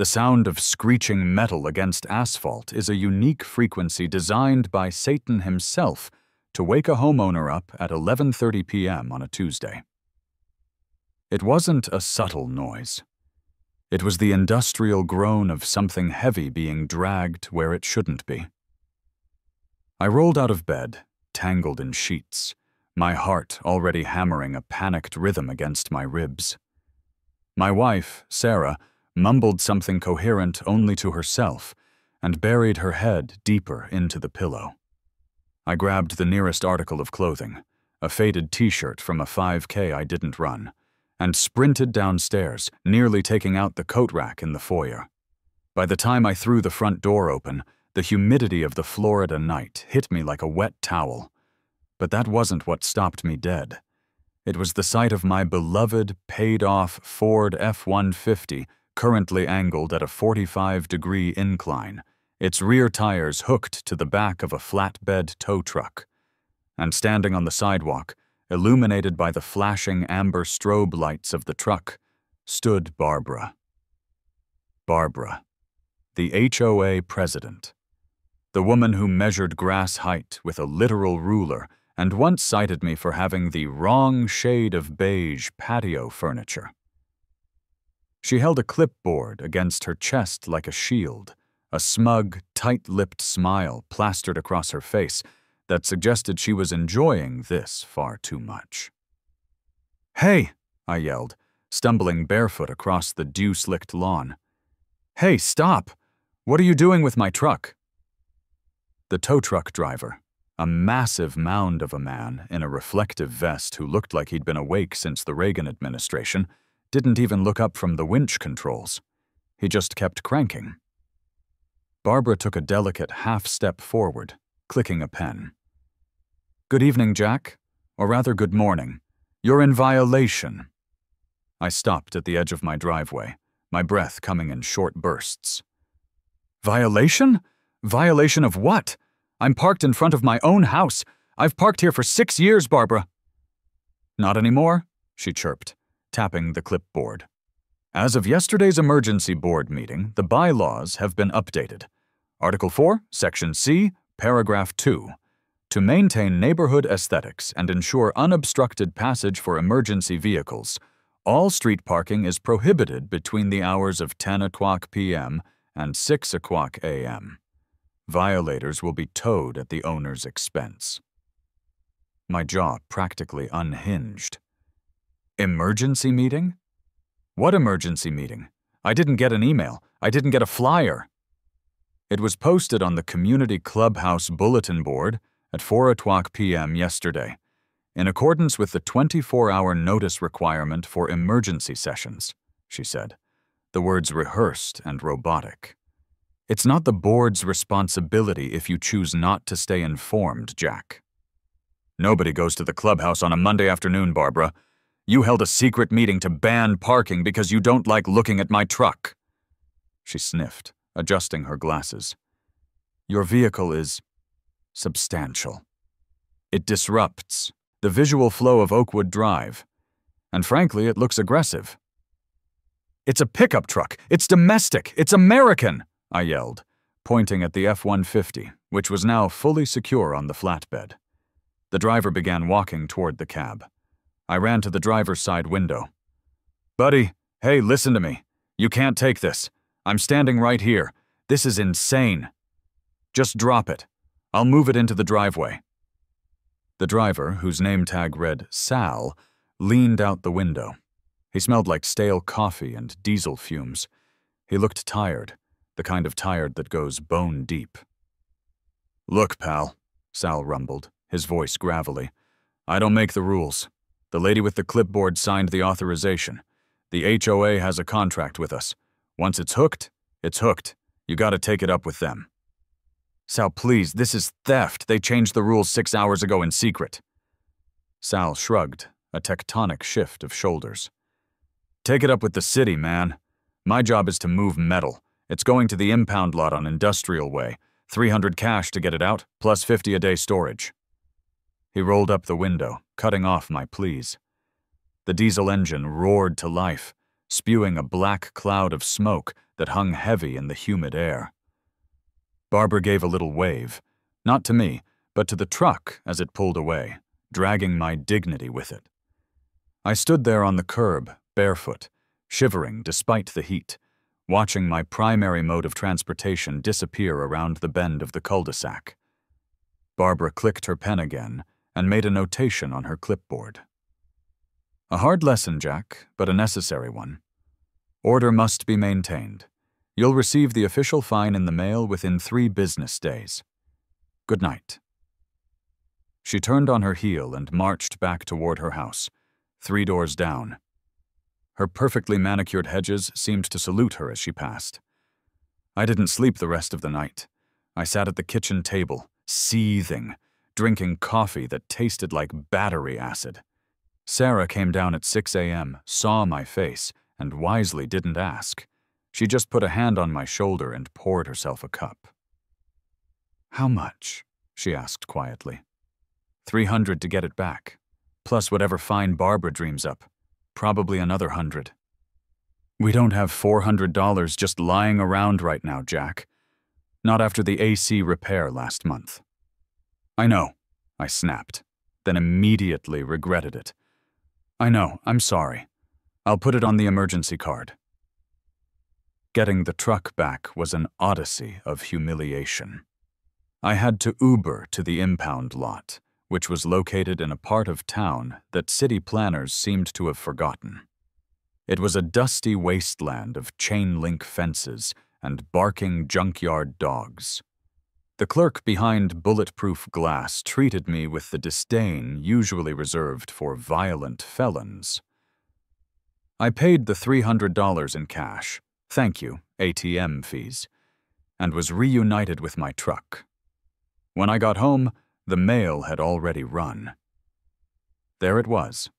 The sound of screeching metal against asphalt is a unique frequency designed by Satan himself to wake a homeowner up at 11:30 p.m. on a Tuesday. It wasn't a subtle noise. It was the industrial groan of something heavy being dragged where it shouldn't be. I rolled out of bed, tangled in sheets, my heart already hammering a panicked rhythm against my ribs. My wife, Sarah, mumbled something coherent only to herself and buried her head deeper into the pillow. I grabbed the nearest article of clothing, a faded t-shirt from a 5K I didn't run, and sprinted downstairs, nearly taking out the coat rack in the foyer. By the time I threw the front door open, the humidity of the Florida night hit me like a wet towel. But that wasn't what stopped me dead. It was the sight of my beloved, paid-off Ford F-150 currently angled at a 45-degree incline, its rear tires hooked to the back of a flatbed tow truck. And standing on the sidewalk, illuminated by the flashing amber strobe lights of the truck, stood Barbara. Barbara, the HOA president. The woman who measured grass height with a literal ruler and once cited me for having the wrong shade of beige patio furniture. She held a clipboard against her chest like a shield, a smug, tight-lipped smile plastered across her face that suggested she was enjoying this far too much. "Hey!" I yelled, stumbling barefoot across the dew-slicked lawn. "Hey, stop! What are you doing with my truck?" The tow truck driver, a massive mound of a man in a reflective vest who looked like he'd been awake since the Reagan administration, didn't even look up from the winch controls. He just kept cranking. Barbara took a delicate half-step forward, clicking a pen. "Good evening, Jack. Or rather, good morning. You're in violation." I stopped at the edge of my driveway, my breath coming in short bursts. "Violation? Violation of what? I'm parked in front of my own house. I've parked here for 6 years, Barbara." "Not anymore," she chirped, tapping the clipboard. "As of yesterday's emergency board meeting, the bylaws have been updated. Article 4, Section C, Paragraph 2. To maintain neighborhood aesthetics and ensure unobstructed passage for emergency vehicles, all street parking is prohibited between the hours of 10 o'clock p.m. and 6 o'clock a.m. Violators will be towed at the owner's expense." My jaw practically unhinged. Emergency meeting? What emergency meeting? I didn't get an email. I didn't get a flyer. It was posted on the community clubhouse bulletin board at 4 o'clock p.m. yesterday, in accordance with the 24-hour notice requirement for emergency sessions, she said, the words rehearsed and robotic. "It's not the board's responsibility if you choose not to stay informed, Jack." "Nobody goes to the clubhouse on a Monday afternoon, Barbara. You held a secret meeting to ban parking because you don't like looking at my truck." She sniffed, adjusting her glasses. "Your vehicle is substantial. It disrupts the visual flow of Oakwood Drive, and frankly, it looks aggressive." "It's a pickup truck. It's domestic. It's American," I yelled, pointing at the F-150, which was now fully secure on the flatbed. The driver began walking toward the cab. I ran to the driver's side window. "Buddy, hey, listen to me. You can't take this. I'm standing right here. This is insane. Just drop it. I'll move it into the driveway." The driver, whose name tag read Sal, leaned out the window. He smelled like stale coffee and diesel fumes. He looked tired, the kind of tired that goes bone deep. "Look, pal," Sal rumbled, his voice gravelly. "I don't make the rules. The lady with the clipboard signed the authorization. The HOA has a contract with us. Once it's hooked, it's hooked. You gotta take it up with them." "Sal, please, this is theft. They changed the rules 6 hours ago in secret." Sal shrugged, a tectonic shift of shoulders. "Take it up with the city, man. My job is to move metal. It's going to the impound lot on Industrial Way. $300 cash to get it out, plus $50 a day storage." He rolled up the window, cutting off my pleas. The diesel engine roared to life, spewing a black cloud of smoke that hung heavy in the humid air. Barbara gave a little wave, not to me, but to the truck as it pulled away, dragging my dignity with it. I stood there on the curb, barefoot, shivering despite the heat, watching my primary mode of transportation disappear around the bend of the cul-de-sac. Barbara clicked her pen again and made a notation on her clipboard. A hard lesson, Jack, but a necessary one. Order must be maintained. You'll receive the official fine in the mail within 3 business days. Good night. She turned on her heel and marched back toward her house, 3 doors down. Her perfectly manicured hedges seemed to salute her as she passed. I didn't sleep the rest of the night. I sat at the kitchen table, seething, drinking coffee that tasted like battery acid. Sarah came down at 6 a.m., saw my face, and wisely didn't ask. She just put a hand on my shoulder and poured herself a cup. "How much?" she asked quietly. $300 to get it back, plus whatever fine Barbara dreams up, probably another $100. We don't have $400 just lying around right now, Jack. Not after the AC repair last month. I know, I snapped, then immediately regretted it. I know, I'm sorry. I'll put it on the emergency card. Getting the truck back was an odyssey of humiliation. I had to Uber to the impound lot, which was located in a part of town that city planners seemed to have forgotten. It was a dusty wasteland of chain-link fences and barking junkyard dogs. The clerk behind bulletproof glass treated me with the disdain usually reserved for violent felons. I paid the $300 in cash, thank you, ATM fees, and was reunited with my truck. When I got home, the mail had already run. There it was.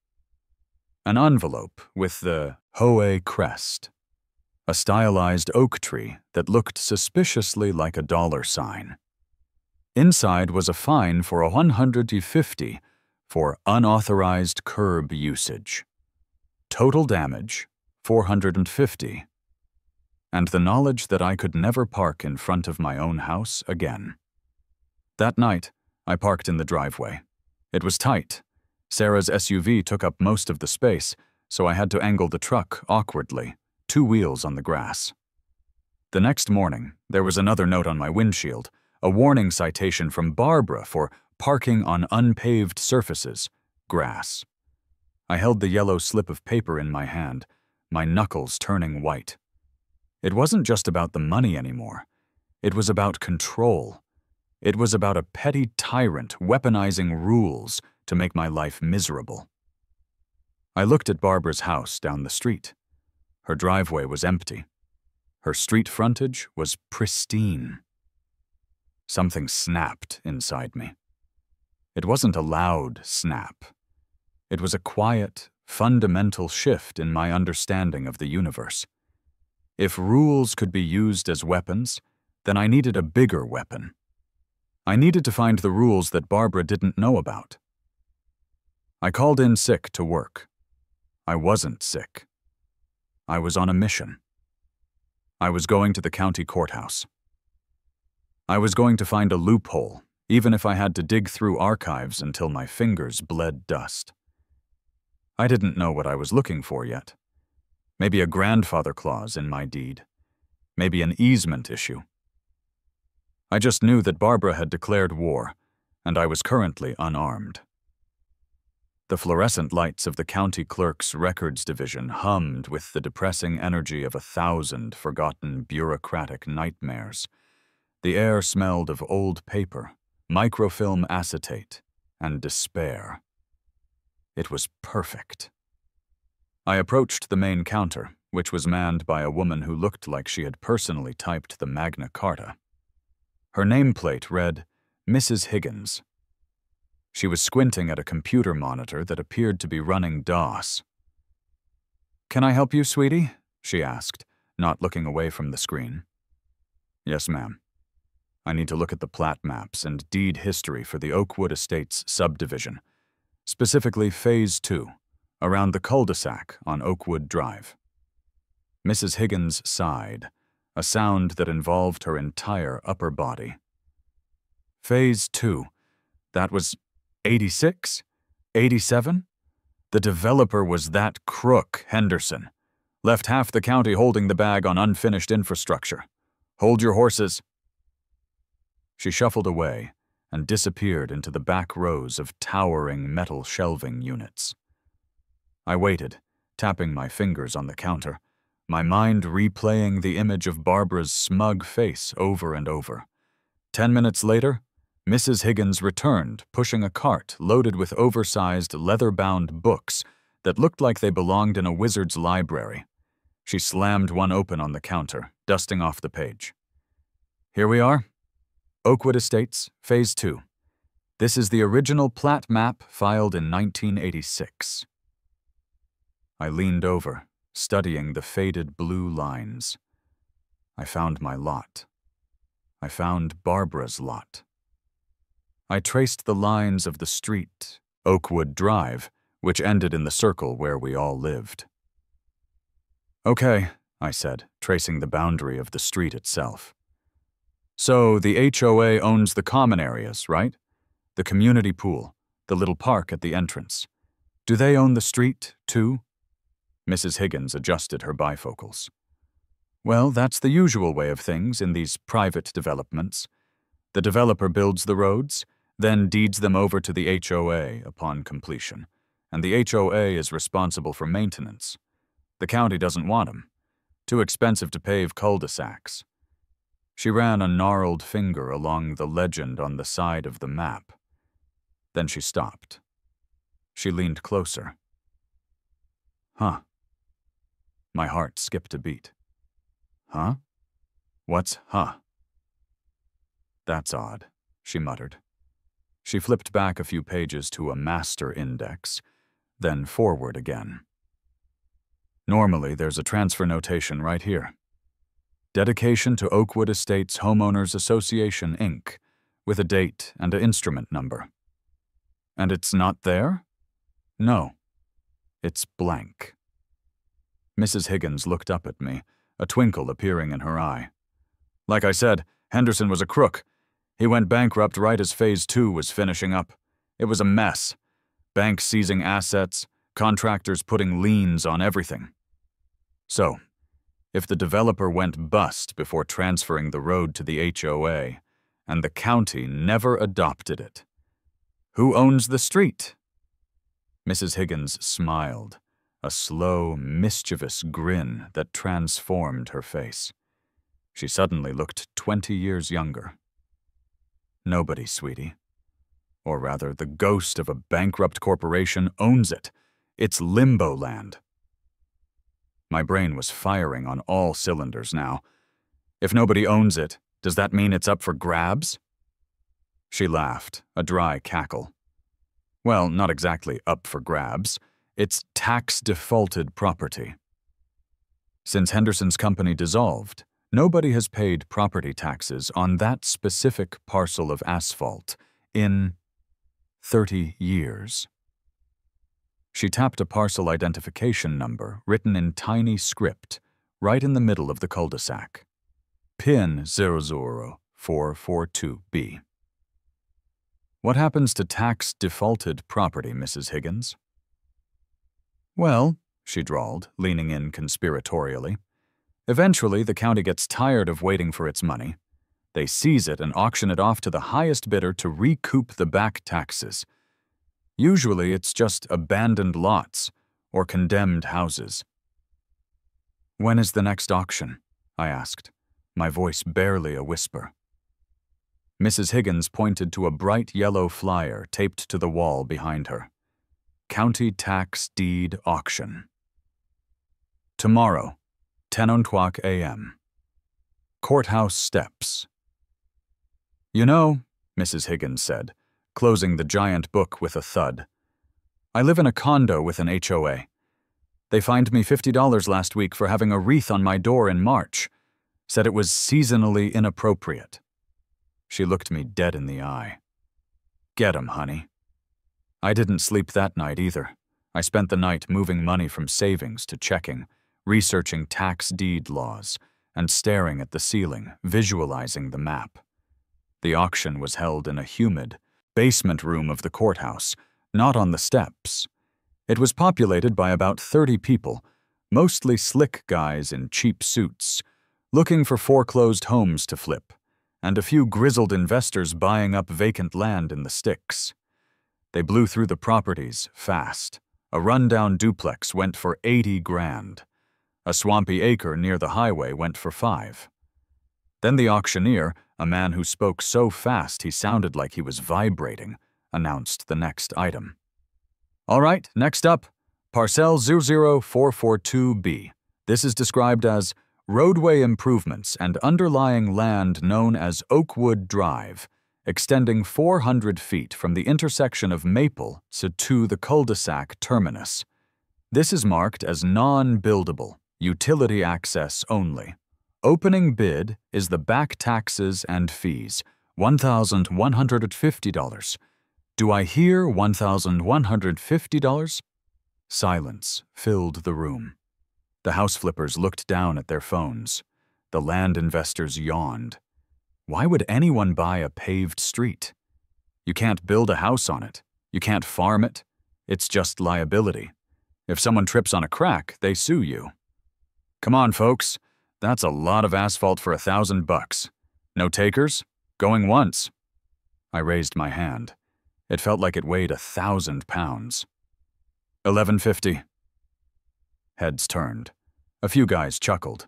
An envelope with the HOA crest, a stylized oak tree that looked suspiciously like a $sign. Inside was a fine for $150 for unauthorized curb usage. Total damage, $450. And the knowledge that I could never park in front of my own house again. That night, I parked in the driveway. It was tight. Sarah's SUV took up most of the space, so I had to angle the truck awkwardly, 2 wheels on the grass. The next morning, there was another note on my windshield, a warning citation from Barbara for parking on unpaved surfaces, grass. I held the yellow slip of paper in my hand, my knuckles turning white. It wasn't just about the money anymore. It was about control. It was about a petty tyrant weaponizing rules to make my life miserable. I looked at Barbara's house down the street. Her driveway was empty. Her street frontage was pristine. Something snapped inside me. It wasn't a loud snap. It was a quiet, fundamental shift in my understanding of the universe. If rules could be used as weapons, then I needed a bigger weapon. I needed to find the rules that Barbara didn't know about. I called in sick to work. I wasn't sick. I was on a mission. I was going to the county courthouse. I was going to find a loophole, even if I had to dig through archives until my fingers bled dust. I didn't know what I was looking for yet. Maybe a grandfather clause in my deed. Maybe an easement issue. I just knew that Barbara had declared war, and I was currently unarmed. The fluorescent lights of the county clerk's records division hummed with the depressing energy of 1,000 forgotten bureaucratic nightmares. The air smelled of old paper, microfilm acetate, and despair. It was perfect. I approached the main counter, which was manned by a woman who looked like she had personally typed the Magna Carta. Her nameplate read, Mrs. Higgins. She was squinting at a computer monitor that appeared to be running DOS. "Can I help you, sweetie?" she asked, not looking away from the screen. "Yes, ma'am. I need to look at the plat maps and deed history for the Oakwood Estates subdivision, specifically Phase 2, around the cul-de-sac on Oakwood Drive." Mrs. Higgins sighed, a sound that involved her entire upper body. Phase 2. That was 86? 87? The developer was that crook, Henderson. Left half the county holding the bag on unfinished infrastructure. Hold your horses. She shuffled away and disappeared into the back rows of towering metal shelving units. I waited, tapping my fingers on the counter, my mind replaying the image of Barbara's smug face over and over. 10 minutes later, Mrs. Higgins returned, pushing a cart loaded with oversized, leather-bound books that looked like they belonged in a wizard's library. She slammed one open on the counter, dusting off the page. Here we are. Oakwood Estates, Phase 2. This is the original plat map filed in 1986. I leaned over, studying the faded blue lines. I found my lot. I found Barbara's lot. I traced the lines of the street, Oakwood Drive, which ended in the circle where we all lived. Okay, I said, tracing the boundary of the street itself. So the HOA owns the common areas, right? The community pool, the little park at the entrance. Do they own the street, too? Mrs. Higgins adjusted her bifocals. Well, that's the usual way of things in these private developments. The developer builds the roads, then deeds them over to the HOA upon completion, and the HOA is responsible for maintenance. The county doesn't want them. Too expensive to pave cul-de-sacs. She ran a gnarled finger along the legend on the side of the map. Then she stopped. She leaned closer. Huh. My heart skipped a beat. Huh? What's huh? That's odd, she muttered. She flipped back a few pages to a master index, then forward again. Normally, there's a transfer notation right here. Dedication to Oakwood Estates Homeowners Association, Inc., with a date and an instrument number. And it's not there? No. It's blank. Mrs. Higgins looked up at me, a twinkle appearing in her eye. Like I said, Henderson was a crook. He went bankrupt right as Phase 2 was finishing up. It was a mess. Banks seizing assets, contractors putting liens on everything. So, if the developer went bust before transferring the road to the HOA, and the county never adopted it, who owns the street? Mrs. Higgins smiled, a slow, mischievous grin that transformed her face. She suddenly looked 20 years younger. Nobody, sweetie. Or rather, the ghost of a bankrupt corporation owns it. It's limbo land. My brain was firing on all cylinders now. If nobody owns it, does that mean it's up for grabs? She laughed, a dry cackle. Well, not exactly up for grabs. It's tax-defaulted property. Since Henderson's company dissolved, nobody has paid property taxes on that specific parcel of asphalt in 30 years. She tapped a parcel identification number written in tiny script right in the middle of the cul-de-sac. PIN 00442B. What happens to tax-defaulted property, Mrs. Higgins? Well, she drawled, leaning in conspiratorially, eventually the county gets tired of waiting for its money. They seize it and auction it off to the highest bidder to recoup the back taxes. Usually it's just abandoned lots or condemned houses. When is the next auction? I asked, my voice barely a whisper. Mrs. Higgins pointed to a bright yellow flyer taped to the wall behind her. County Tax Deed Auction. Tomorrow, 10:00 a.m. Courthouse Steps. You know, Mrs. Higgins said, closing the giant book with a thud, I live in a condo with an HOA. They fined me $50 last week for having a wreath on my door in March. Said it was seasonally inappropriate. She looked me dead in the eye. Get 'em, honey. I didn't sleep that night either. I spent the night moving money from savings to checking, researching tax deed laws, and staring at the ceiling, visualizing the map. The auction was held in a humid basement room of the courthouse, not on the steps. It was populated by about 30 people, mostly slick guys in cheap suits, looking for foreclosed homes to flip, and a few grizzled investors buying up vacant land in the sticks. They blew through the properties fast. A rundown duplex went for 80 grand. A swampy acre near the highway went for 5. Then the auctioneer, a man who spoke so fast he sounded like he was vibrating, announced the next item. All right, next up, Parcel 00442B. This is described as roadway improvements and underlying land known as Oakwood Drive, extending 400 feet from the intersection of Maple to the cul-de-sac terminus. This is marked as non-buildable, utility access only. Opening bid is the back taxes and fees, $1,150. Do I hear $1,150? Silence filled the room. The house flippers looked down at their phones. The land investors yawned. Why would anyone buy a paved street? You can't build a house on it. You can't farm it. It's just liability. If someone trips on a crack, they sue you. Come on, folks. That's a lot of asphalt for $1,000. No takers? Going once. I raised my hand. It felt like it weighed 1,000 pounds. $1,150. Heads turned. A few guys chuckled.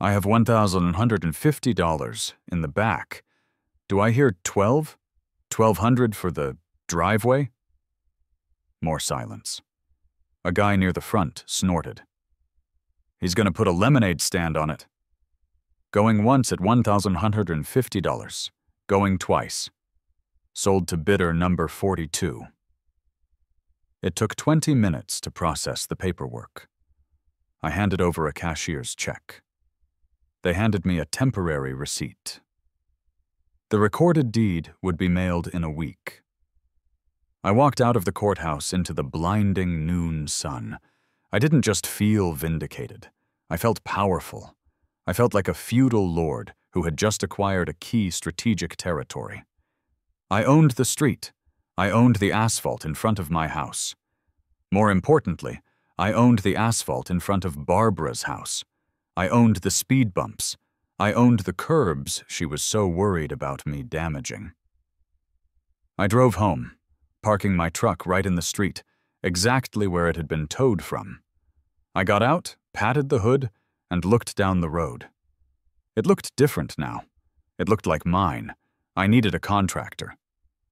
I have $1,150 in the back. Do I hear 12? 1,200 for the driveway? More silence. A guy near the front snorted. He's going to put a lemonade stand on it. Going once at $1,150. Going twice. Sold to bidder number 42. It took 20 minutes to process the paperwork. I handed over a cashier's check. They handed me a temporary receipt. The recorded deed would be mailed in a week. I walked out of the courthouse into the blinding noon sun. I didn't just feel vindicated. I felt powerful. I felt like a feudal lord who had just acquired a key strategic territory. I owned the street. I owned the asphalt in front of my house. More importantly, I owned the asphalt in front of Barbara's house. I owned the speed bumps. I owned the curbs she was so worried about me damaging. I drove home, parking my truck right in the street, exactly where it had been towed from. I got out, patted the hood, and looked down the road. It looked different now. It looked like mine. I needed a contractor.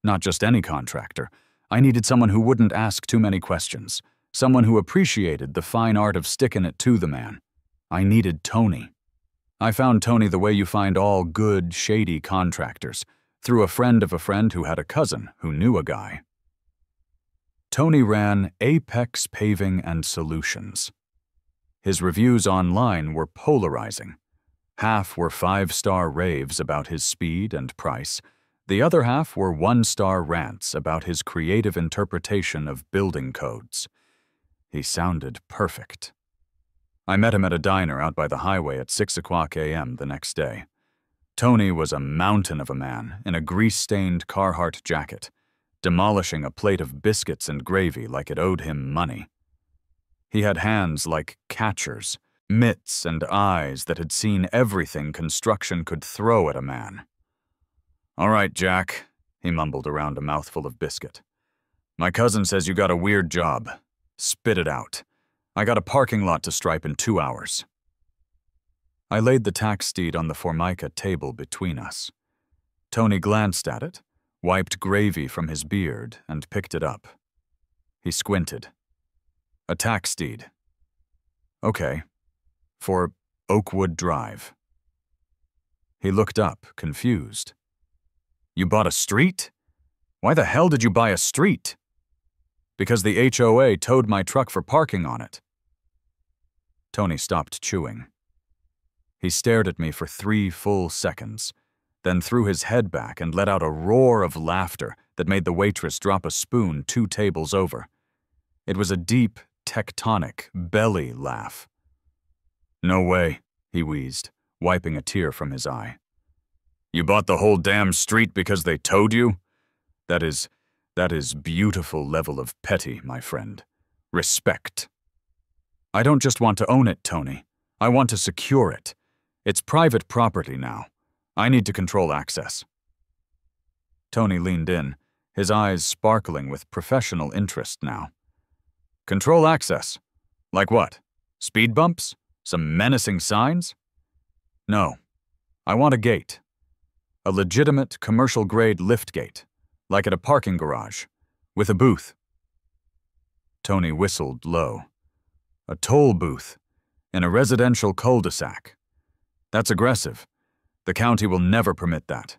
Not just any contractor. I needed someone who wouldn't ask too many questions, someone who appreciated the fine art of sticking it to the man. I needed Tony. I found Tony the way you find all good, shady contractors, through a friend of a friend who had a cousin who knew a guy. Tony ran Apex Paving and Solutions. His reviews online were polarizing. Half were 5-star raves about his speed and price. The other half were 1-star rants about his creative interpretation of building codes. He sounded perfect. I met him at a diner out by the highway at 6:00 a.m. the next day. Tony was a mountain of a man in a grease-stained Carhartt jacket, demolishing a plate of biscuits and gravy like it owed him money. He had hands like catchers, mitts and eyes that had seen everything construction could throw at a man. "All right, Jack," he mumbled around a mouthful of biscuit. "My cousin says you got a weird job. Spit it out. I got a parking lot to stripe in 2 hours." I laid the tax deed on the Formica table between us. Tony glanced at it, wiped gravy from his beard, and picked it up. He squinted. "A tax deed. Okay. For Oakwood Drive." He looked up, confused. "You bought a street? Why the hell did you buy a street?" "Because the HOA towed my truck for parking on it." Tony stopped chewing. He stared at me for 3 full seconds, then threw his head back and let out a roar of laughter that made the waitress drop a spoon 2 tables over. It was a deep, tectonic belly laugh. No way, he wheezed, wiping a tear from his eye. You bought the whole damn street because they towed you? That is beautiful level of petty, my friend. Respect. I don't just want to own it, Tony. I want to secure it. It's private property now. I need to control access. Tony leaned in, his eyes sparkling with professional interest now. Control access? Like what? Speed bumps? Some menacing signs? No. I want a gate. A legitimate commercial-grade lift gate, like at a parking garage, with a booth. Tony whistled low. A toll booth, in a residential cul-de-sac. That's aggressive. The county will never permit that.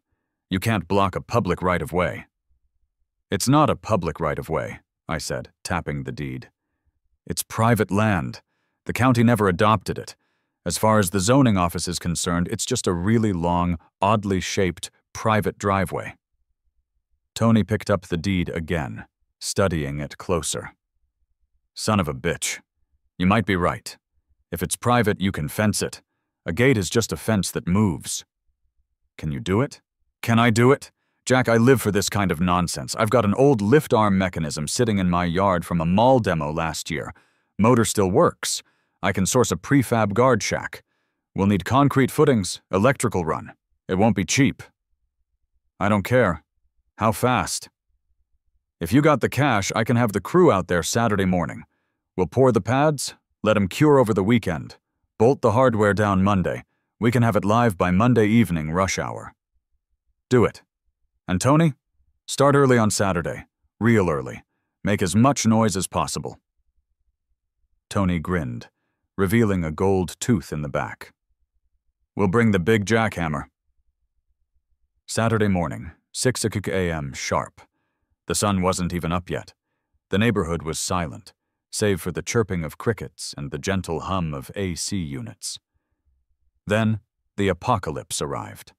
You can't block a public right-of-way. It's not a public right-of-way, I said, tapping the deed. It's private land. The county never adopted it. As far as the zoning office is concerned, it's just a really long, oddly shaped, private driveway. Tony picked up the deed again, studying it closer. Son of a bitch. You might be right. If it's private, you can fence it. A gate is just a fence that moves. Can you do it? Can I do it? Jack, I live for this kind of nonsense. I've got an old lift arm mechanism sitting in my yard from a mall demo last year. Motor still works. I can source a prefab guard shack. We'll need concrete footings, electrical run. It won't be cheap. I don't care. How fast? If you got the cash, I can have the crew out there Saturday morning. We'll pour the pads, let them cure over the weekend. Bolt the hardware down Monday. We can have it live by Monday evening rush hour. Do it. And Tony, start early on Saturday. Real early. Make as much noise as possible. Tony grinned, revealing a gold tooth in the back. We'll bring the big jackhammer. Saturday morning, 6 a.m. sharp. The sun wasn't even up yet. The neighborhood was silent, save for the chirping of crickets and the gentle hum of AC units. Then, the apocalypse arrived.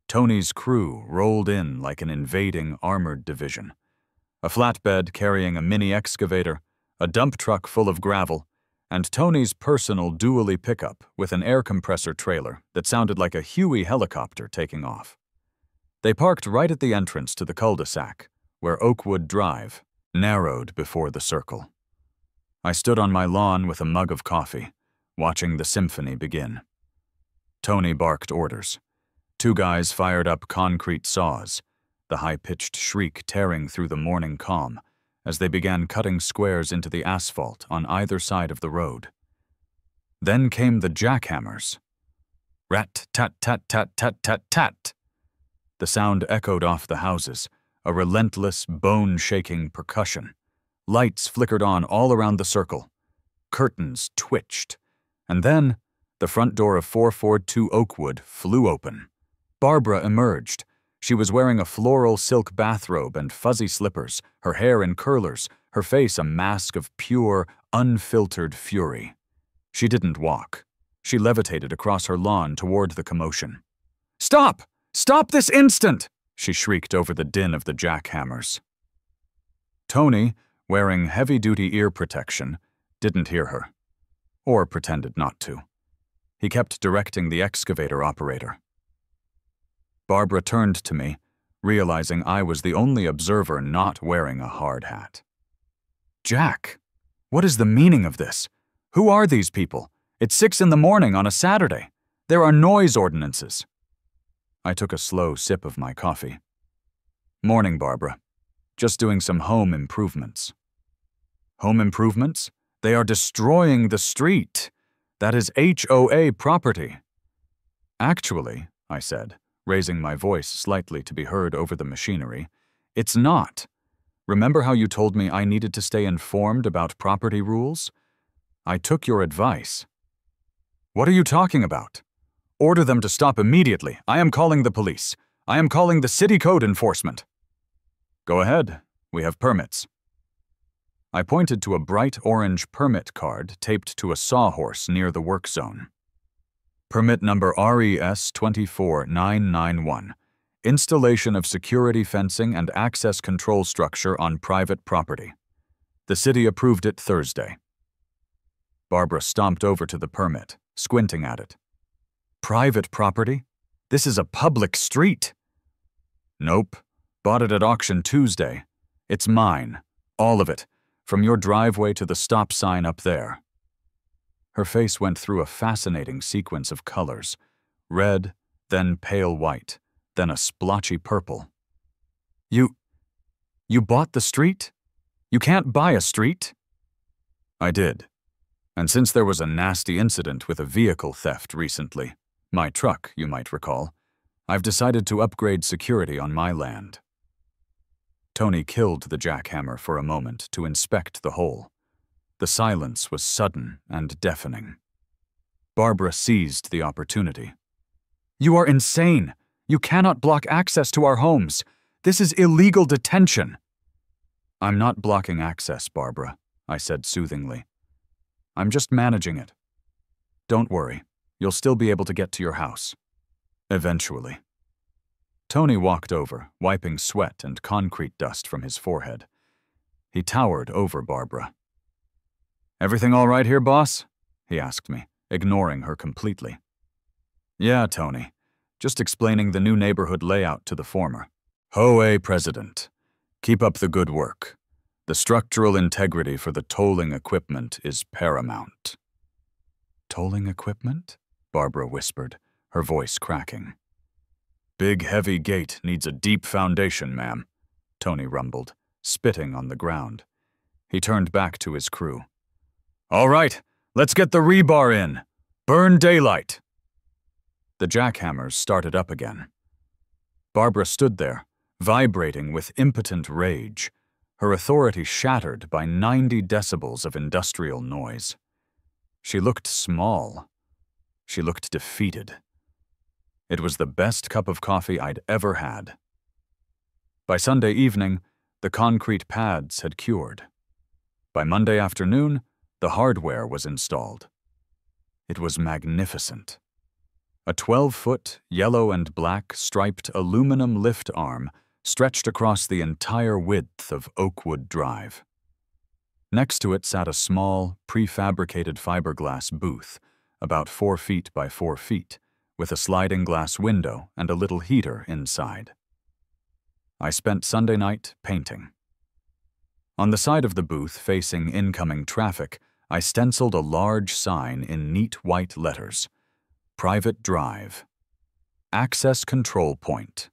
Tony's crew rolled in like an invading armored division. A flatbed carrying a mini excavator, a dump truck full of gravel, and Tony's personal dually pickup with an air compressor trailer that sounded like a HOA helicopter taking off. They parked right at the entrance to the cul-de-sac, where Oakwood Drive narrowed before the circle. I stood on my lawn with a mug of coffee, watching the symphony begin. Tony barked orders. 2 guys fired up concrete saws, the high-pitched shriek tearing through the morning calm as they began cutting squares into the asphalt on either side of the road. Then came the jackhammers. Rat-tat-tat-tat-tat-tat-tat. The sound echoed off the houses, a relentless, bone-shaking percussion. Lights flickered on all around the circle. Curtains twitched. And then, the front door of 442 Oakwood flew open. Barbara emerged. She was wearing a floral silk bathrobe and fuzzy slippers, her hair in curlers, her face a mask of pure, unfiltered fury. She didn't walk. She levitated across her lawn toward the commotion. "Stop! Stop this instant!" she shrieked over the din of the jackhammers. Tony, wearing heavy-duty ear protection, didn't hear her, or pretended not to. He kept directing the excavator operator. Barbara turned to me, realizing I was the only observer not wearing a hard hat. "Jack, what is the meaning of this? Who are these people? It's 6 in the morning on a Saturday. There are noise ordinances." I took a slow sip of my coffee. "Morning, Barbara. Just doing some home improvements." "Home improvements? They are destroying the street. That is HOA property." "Actually," I said, raising my voice slightly to be heard over the machinery, "it's not. Remember how you told me I needed to stay informed about property rules? I took your advice." "What are you talking about?" "Order them to stop immediately. I am calling the police. I am calling the city code enforcement." "Go ahead. We have permits." I pointed to a bright orange permit card taped to a sawhorse near the work zone. Permit number RES 24991. Installation of security fencing and access control structure on private property. The city approved it Thursday. Barbara stomped over to the permit, squinting at it. Private property? This is a public street. Nope. Bought it at auction Tuesday. It's mine. All of it. From your driveway to the stop sign up there. Her face went through a fascinating sequence of colors. Red, then pale white, then a splotchy purple. You bought the street? You can't buy a street? I did. And since there was a nasty incident with a vehicle theft recently, my truck, you might recall, I've decided to upgrade security on my land. Tony killed the jackhammer for a moment to inspect the hole. The silence was sudden and deafening. Barbara seized the opportunity. You are insane! You cannot block access to our homes! This is illegal detention! I'm not blocking access, Barbara, I said soothingly. I'm just managing it. Don't worry, you'll still be able to get to your house. Eventually. Tony walked over, wiping sweat and concrete dust from his forehead. He towered over Barbara. Everything all right here, boss? He asked me, ignoring her completely. Yeah, Tony. Just explaining the new neighborhood layout to the former HOA president. Keep up the good work. The structural integrity for the tolling equipment is paramount. Tolling equipment? Barbara whispered, her voice cracking. Big heavy gate needs a deep foundation, ma'am, Tony rumbled, spitting on the ground. He turned back to his crew. All right, let's get the rebar in. Burn daylight. The jackhammers started up again. Barbara stood there, vibrating with impotent rage, her authority shattered by 90 decibels of industrial noise. She looked small. She looked defeated. It was the best cup of coffee I'd ever had. By Sunday evening, the concrete pads had cured. By Monday afternoon, the hardware was installed. It was magnificent. A 12-foot, yellow and black striped aluminum lift arm stretched across the entire width of Oakwood Drive. Next to it sat a small, prefabricated fiberglass booth, about 4 feet by 4 feet, with a sliding glass window and a little heater inside. I spent Sunday night painting. On the side of the booth facing incoming traffic, I stenciled a large sign in neat white letters. Private Drive. Access Control Point.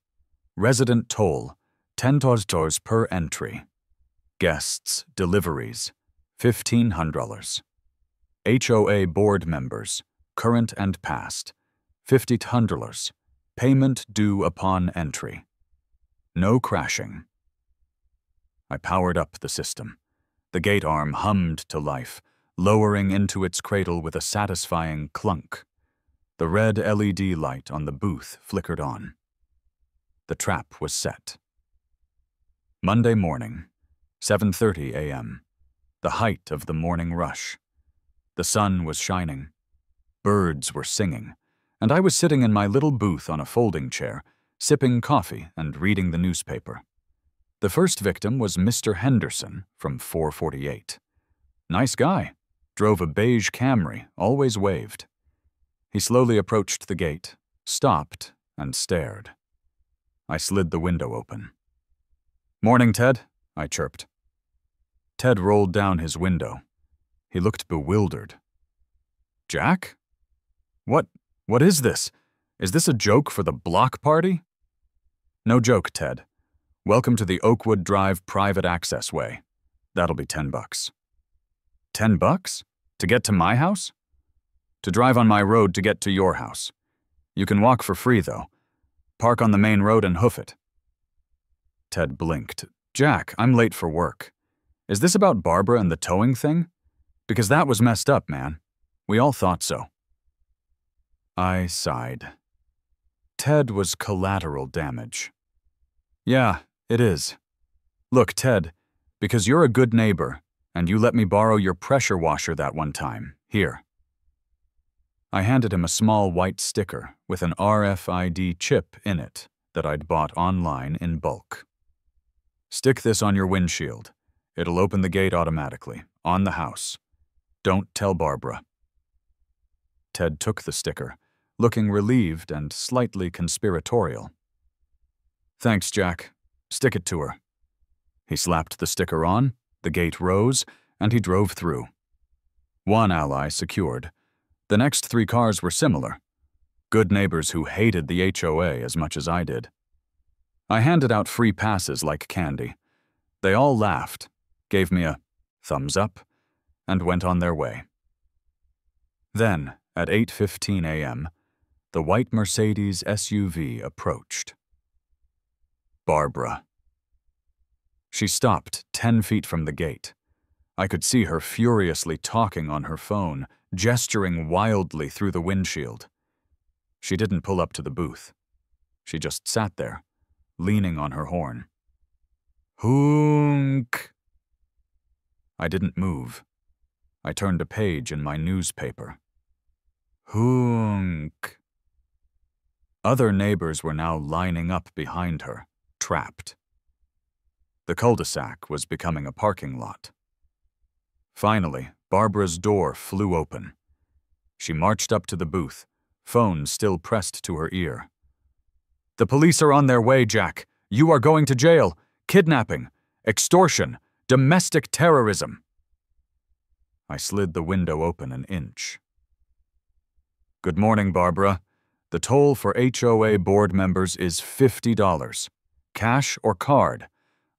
Resident toll, $10 per entry. Guests, deliveries, $1,500. HOA board members, current and past, $50. Payment due upon entry. No crashing. I powered up the system. The gate arm hummed to life, lowering into its cradle with a satisfying clunk. The red LED light on the booth flickered on. The trap was set. Monday morning, 7:30 a.m., the height of the morning rush. The sun was shining. Birds were singing, and I was sitting in my little booth on a folding chair, sipping coffee and reading the newspaper. The first victim was Mr. Henderson from 448. Nice guy. Drove a beige Camry, always waved. He slowly approached the gate, stopped, and stared. I slid the window open. Morning, Ted, I chirped. Ted rolled down his window. He looked bewildered. Jack? What is this? Is this a joke for the block party? No joke, Ted. Welcome to the Oakwood Drive private access way. That'll be $10. $10? To get to my house? To drive on my road to get to your house. You can walk for free, though. Park on the main road and hoof it. Ted blinked. Jack, I'm late for work. Is this about Barbara and the towing thing? Because that was messed up, man. We all thought so. I sighed. Ted was collateral damage. Yeah, it is. Look, Ted, because you're a good neighbor, and you let me borrow your pressure washer that one time. Here. I handed him a small white sticker with an RFID chip in it that I'd bought online in bulk. Stick this on your windshield. It'll open the gate automatically, on the house. Don't tell Barbara. Ted took the sticker, looking relieved and slightly conspiratorial. "Thanks, Jack. Stick it to her." He slapped the sticker on, the gate rose, and he drove through. One ally secured. The next 3 cars were similar. Good neighbors who hated the HOA as much as I did. I handed out free passes like candy. They all laughed, gave me a thumbs up, and went on their way. Then, at 8:15 a.m., the white Mercedes SUV approached. Barbara. She stopped 10 feet from the gate. I could see her furiously talking on her phone, gesturing wildly through the windshield. She didn't pull up to the booth. She just sat there, leaning on her horn. Honk! I didn't move. I turned a page in my newspaper. Honk! Other neighbors were now lining up behind her, trapped. The cul-de-sac was becoming a parking lot. Finally, Barbara's door flew open. She marched up to the booth, phone still pressed to her ear. "The police are on their way, Jack. You are going to jail. Kidnapping, extortion, domestic terrorism." I slid the window open an inch. "Good morning, Barbara. The toll for HOA board members is $50. Cash or card?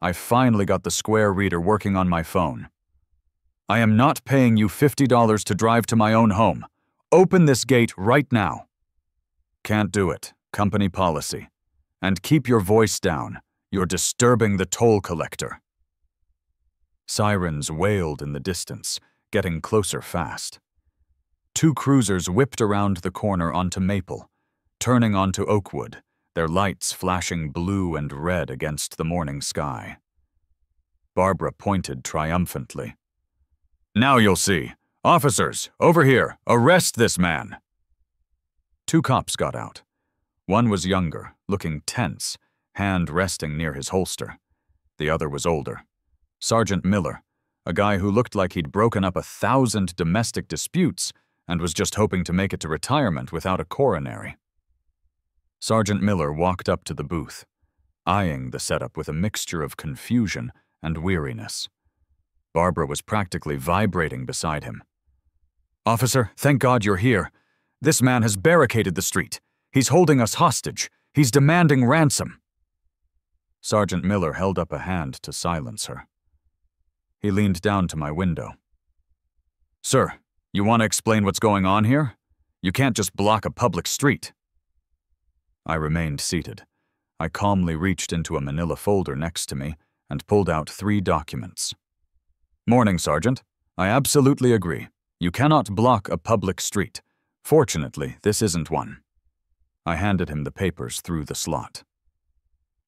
I finally got the Square reader working on my phone. I am not paying you $50 to drive to my own home. Open this gate right now." "Can't do it. Company policy. And keep your voice down. You're disturbing the toll collector." Sirens wailed in the distance, getting closer fast. 2 cruisers whipped around the corner onto Maple, turning onto Oakwood, their lights flashing blue and red against the morning sky. Barbara pointed triumphantly. "Now you'll see. Officers, over here, arrest this man." 2 cops got out. One was younger, looking tense, hand resting near his holster. The other was older. Sergeant Miller, a guy who looked like he'd broken up 1,000 domestic disputes and was just hoping to make it to retirement without a coronary. Sergeant Miller walked up to the booth, eyeing the setup with a mixture of confusion and weariness. Barbara was practically vibrating beside him. "Officer, thank God you're here. This man has barricaded the street. He's holding us hostage. He's demanding ransom." Sergeant Miller held up a hand to silence her. He leaned down to my window. "Sir, you want to explain what's going on here? You can't just block a public street." I remained seated. I calmly reached into a manila folder next to me and pulled out 3 documents. "Morning, Sergeant. I absolutely agree. You cannot block a public street. Fortunately, this isn't one." I handed him the papers through the slot.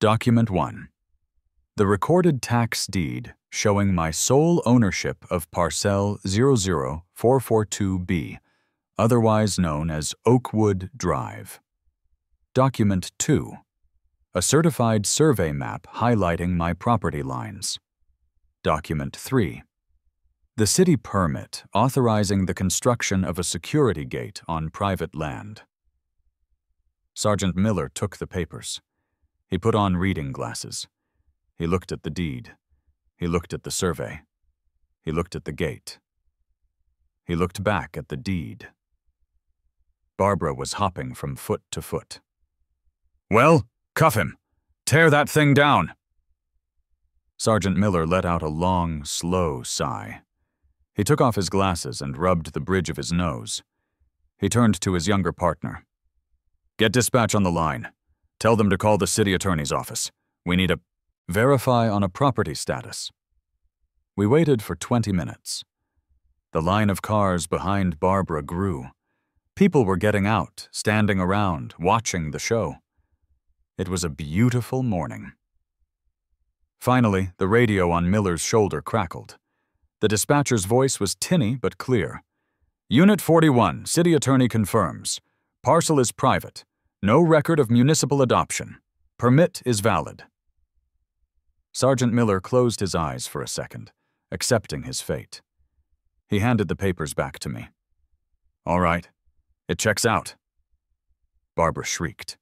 Document 1. The recorded tax deed showing my sole ownership of parcel 00442B, otherwise known as Oakwood Drive. Document 2. A certified survey map highlighting my property lines. Document 3. The city permit authorizing the construction of a security gate on private land. Sergeant Miller took the papers. He put on reading glasses. He looked at the deed. He looked at the survey. He looked at the gate. He looked back at the deed. Barbara was hopping from foot to foot. "Well, cuff him. Tear that thing down." Sergeant Miller let out a long, slow sigh. He took off his glasses and rubbed the bridge of his nose. He turned to his younger partner. "Get dispatch on the line. Tell them to call the city attorney's office. We need a verify on a property status." We waited for 20 minutes. The line of cars behind Barbara grew. People were getting out, standing around, watching the show. It was a beautiful morning. Finally, the radio on Miller's shoulder crackled. The dispatcher's voice was tinny but clear. "Unit 41, city attorney confirms. Parcel is private. No record of municipal adoption. Permit is valid." Sergeant Miller closed his eyes for a second, accepting his fate. He handed the papers back to me. "All right. It checks out. Barbara shrieked.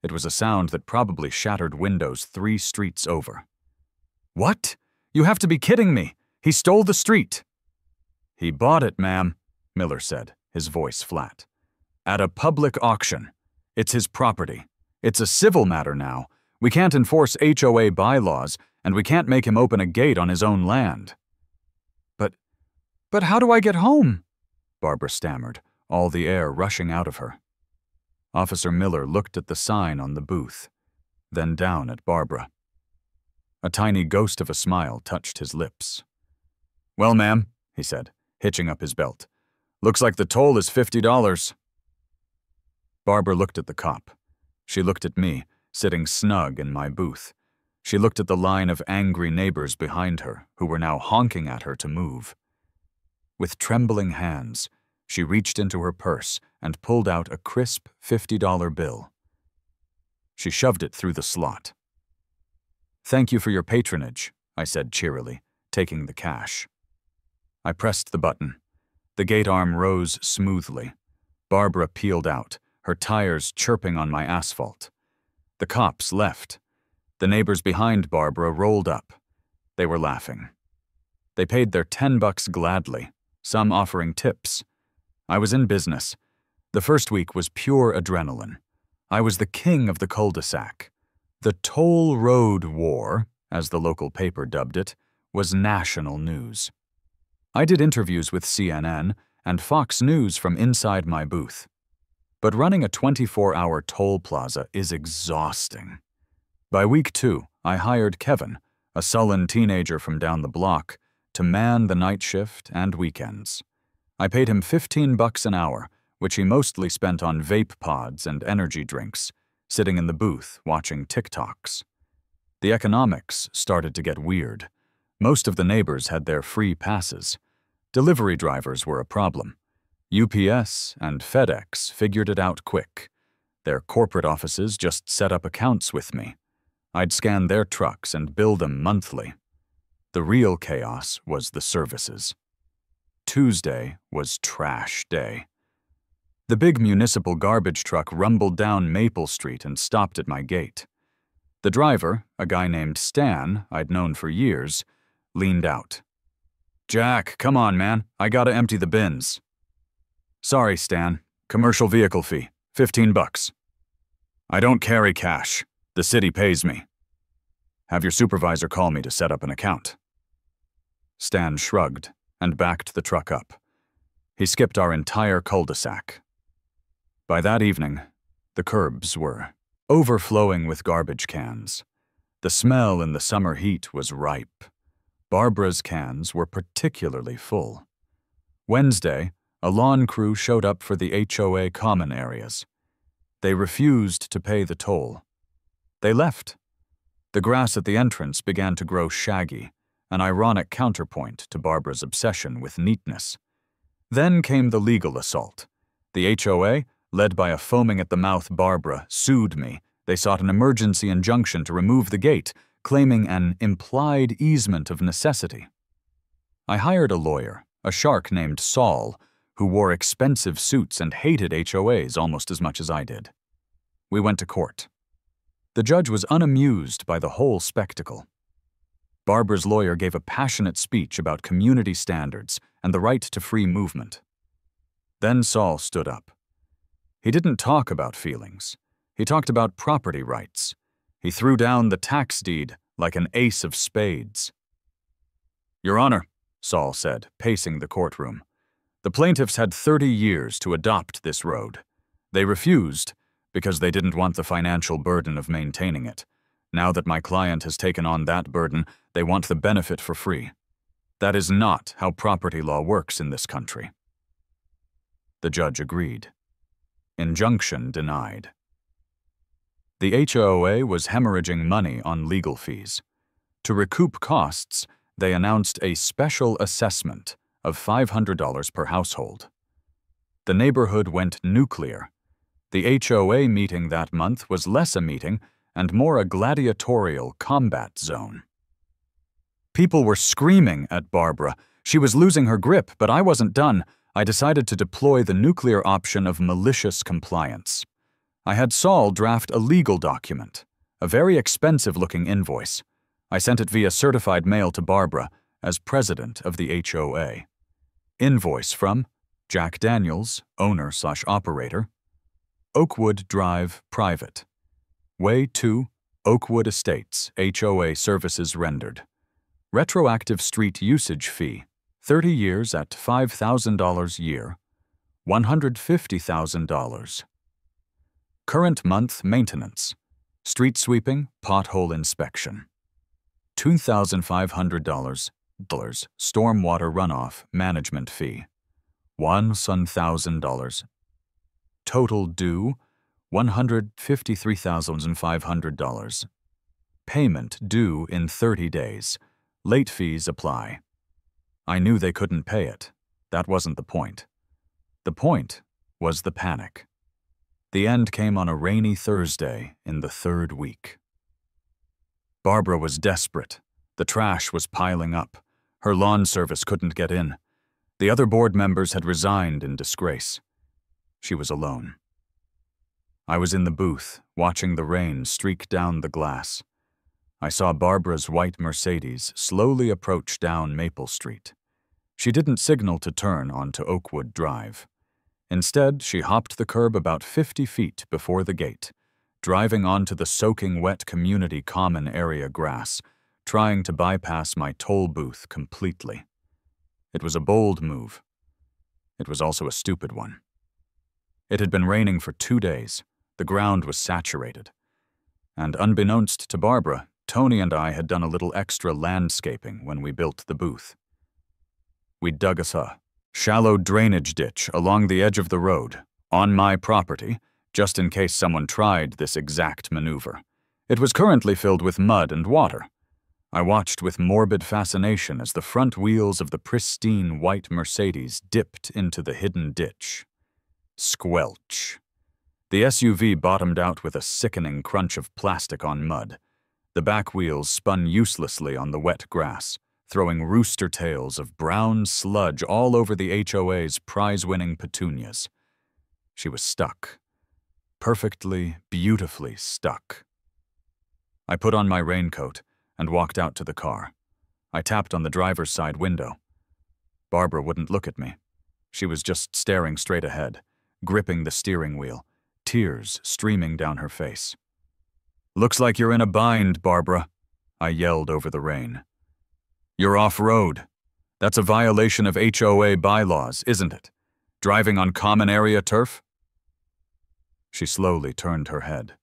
It was a sound that probably shattered windows 3 streets over. What? You have to be kidding me! He stole the street! He bought it, ma'am, Miller said, his voice flat. At a public auction. It's his property. It's a civil matter now. We can't enforce HOA bylaws, and we can't make him open a gate on his own land. But how do I get home? Barbara stammered, all the air rushing out of her. Officer Miller looked at the sign on the booth, then down at Barbara. A tiny ghost of a smile touched his lips. Well, ma'am, he said, hitching up his belt. Looks like the toll is $50. Barbara looked at the cop. She looked at me, sitting snug in my booth. She looked at the line of angry neighbors behind her, who were now honking at her to move. With trembling hands, she reached into her purse and pulled out a crisp $50 bill. She shoved it through the slot. Thank you for your patronage, I said cheerily, taking the cash. I pressed the button. The gate arm rose smoothly. Barbara peeled out, her tires chirping on my asphalt. The cops left. The neighbors behind Barbara rolled up. They were laughing. They paid their $10 gladly, some offering tips. I was in business. The first week was pure adrenaline. I was the king of the cul-de-sac. The Toll Road War, as the local paper dubbed it, was national news. I did interviews with CNN and Fox News from inside my booth. But running a 24-hour toll plaza is exhausting. By week 2, I hired Kevin, a sullen teenager from down the block, to man the night shift and weekends. I paid him $15 an hour, which he mostly spent on vape pods and energy drinks, sitting in the booth watching TikToks. The economics started to get weird. Most of the neighbors had their free passes. Delivery drivers were a problem. UPS and FedEx figured it out quick. Their corporate offices just set up accounts with me. I'd scan their trucks and bill them monthly. The real chaos was the services. Tuesday was trash day. The big municipal garbage truck rumbled down Maple Street and stopped at my gate. The driver, a guy named Stan I'd known for years, leaned out. Jack, come on, man. I gotta empty the bins. Sorry, Stan. Commercial vehicle fee, $15. I don't carry cash. The city pays me. Have your supervisor call me to set up an account. Stan shrugged and backed the truck up. He skipped our entire cul-de-sac. By that evening, the curbs were overflowing with garbage cans. The smell in the summer heat was ripe. Barbara's cans were particularly full. Wednesday, a lawn crew showed up for the HOA common areas. They refused to pay the toll. They left. The grass at the entrance began to grow shaggy, an ironic counterpoint to Barbara's obsession with neatness. Then came the legal assault. The HOA, led by a foaming-at-the-mouth Barbara, sued me. They sought an emergency injunction to remove the gate, claiming an implied easement of necessity. I hired a lawyer, a shark named Saul, who wore expensive suits and hated HOAs almost as much as I did. We went to court. The judge was unamused by the whole spectacle. Barbara's lawyer gave a passionate speech about community standards and the right to free movement. Then Saul stood up. He didn't talk about feelings. He talked about property rights. He threw down the tax deed like an ace of spades. Your Honor, Saul said, pacing the courtroom, the plaintiffs had 30 years to adopt this road. They refused because they didn't want the financial burden of maintaining it. Now that my client has taken on that burden, they want the benefit for free. That is not how property law works in this country. The judge agreed. Injunction denied. The HOA was hemorrhaging money on legal fees. To recoup costs, they announced a special assessment of $500 per household. The neighborhood went nuclear. The HOA meeting that month was less a meeting and more a gladiatorial combat zone. People were screaming at Barbara. She was losing her grip, but I wasn't done. I decided to deploy the nuclear option of malicious compliance. I had Saul draft a legal document, a very expensive-looking invoice. I sent it via certified mail to Barbara as president of the HOA. Invoice from Jack Daniels, owner/operator, Oakwood Drive, private. Way 2, Oakwood Estates, HOA services rendered. Retroactive street usage fee, 30 years at $5,000 year, $150,000. Current month maintenance, street sweeping, pothole inspection. $2,500, stormwater runoff management fee, $1,000. Total due, $153,500. Payment due in 30 days. Late fees apply. I knew they couldn't pay it. That wasn't the point. The point was the panic. The end came on a rainy Thursday in the 3rd week. Barbara was desperate. The trash was piling up. Her lawn service couldn't get in. The other board members had resigned in disgrace. She was alone. I was in the booth, watching the rain streak down the glass. I saw Barbara's white Mercedes slowly approach down Maple Street. She didn't signal to turn onto Oakwood Drive. Instead, she hopped the curb about 50 feet before the gate, driving onto the soaking wet community common area grass, trying to bypass my toll booth completely. It was a bold move. It was also a stupid one. It had been raining for 2 days. The ground was saturated. And unbeknownst to Barbara, Tony and I had done a little extra landscaping when we built the booth. We dug a shallow drainage ditch along the edge of the road, on my property, just in case someone tried this exact maneuver. It was currently filled with mud and water. I watched with morbid fascination as the front wheels of the pristine white Mercedes dipped into the hidden ditch. Squelch. The SUV bottomed out with a sickening crunch of plastic on mud. The back wheels spun uselessly on the wet grass, throwing rooster tails of brown sludge all over the HOA's prize-winning petunias. She was stuck. Perfectly, beautifully stuck. I put on my raincoat and walked out to the car. I tapped on the driver's side window. Barbara wouldn't look at me. She was just staring straight ahead, gripping the steering wheel, tears streaming down her face. "Looks like you're in a bind, Barbara," I yelled over the rain. "You're off-road. That's a violation of HOA bylaws, isn't it? Driving on common area turf?" She slowly turned her head.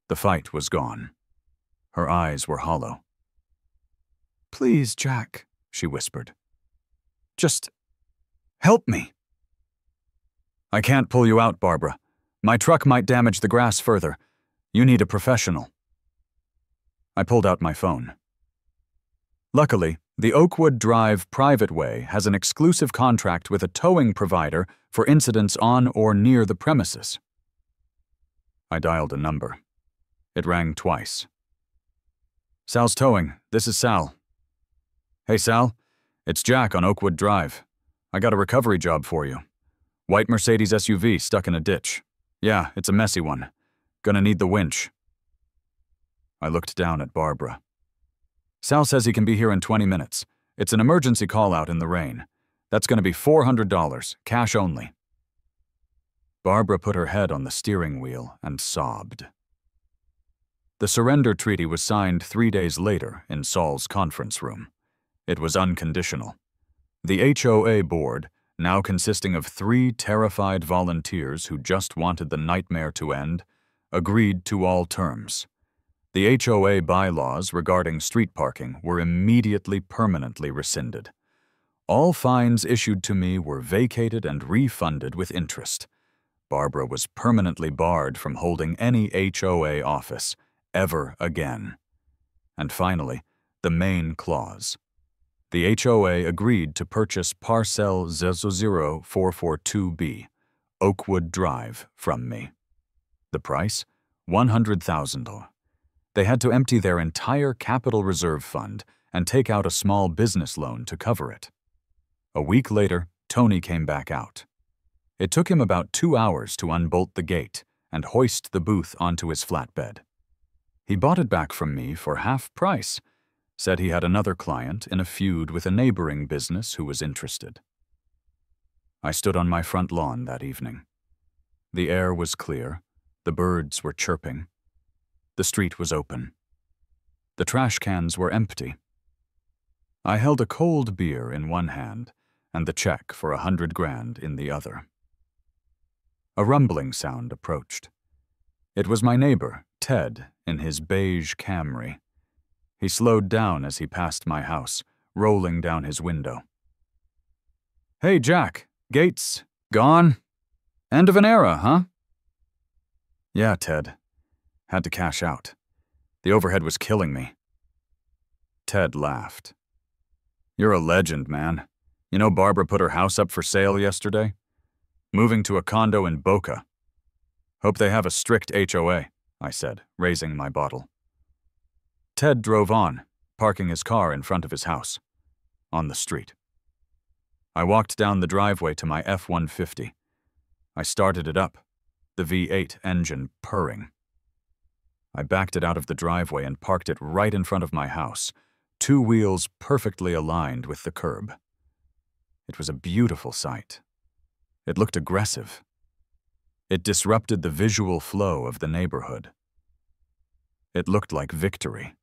The fight was gone. Her eyes were hollow. "Please, Jack," she whispered. "Just help me." "I can't pull you out, Barbara. My truck might damage the grass further. You need a professional." I pulled out my phone. Luckily, the Oakwood Drive private way has an exclusive contract with a towing provider for incidents on or near the premises. I dialed a number. It rang twice. "Sal's Towing, this is Sal." "Hey, Sal. It's Jack on Oakwood Drive. I got a recovery job for you. White Mercedes SUV stuck in a ditch. Yeah, it's a messy one. Gonna need the winch." I looked down at Barbara. "Sal says he can be here in 20 minutes. It's an emergency call-out in the rain. That's gonna be $400, cash only." Barbara put her head on the steering wheel and sobbed. The surrender treaty was signed 3 days later in Saul's conference room. It was unconditional. The HOA board, now consisting of 3 terrified volunteers who just wanted the nightmare to end, agreed to all terms. The HOA bylaws regarding street parking were immediately permanently rescinded. All fines issued to me were vacated and refunded with interest. Barbara was permanently barred from holding any HOA office ever again. And finally, the main clause. The HOA agreed to purchase Parcel 00442B, Oakwood Drive, from me. The price? $100,000. They had to empty their entire capital reserve fund and take out a small business loan to cover it. A week later, Tony came back out. It took him about 2 hours to unbolt the gate and hoist the booth onto his flatbed. He bought it back from me for half price, said he had another client in a feud with a neighboring business who was interested. I stood on my front lawn that evening. The air was clear, the birds were chirping. The street was open. The trash cans were empty. I held a cold beer in one hand and the check for $100 grand in the other. A rumbling sound approached. It was my neighbor, Ted, in his beige Camry. He slowed down as he passed my house, rolling down his window. "Hey, Jack, Gates, gone? End of an era, huh?" "Yeah, Ted. Had to cash out. The overhead was killing me." Ted laughed. "You're a legend, man. You know Barbara put her house up for sale yesterday? Moving to a condo in Boca. Hope they have a strict HOA, I said, raising my bottle. Ted drove on, parking his car in front of his house, on the street. I walked down the driveway to my F-150. I started it up, the V8 engine purring. I backed it out of the driveway and parked it right in front of my house, 2 wheels perfectly aligned with the curb. It was a beautiful sight. It looked aggressive. It disrupted the visual flow of the neighborhood. It looked like victory.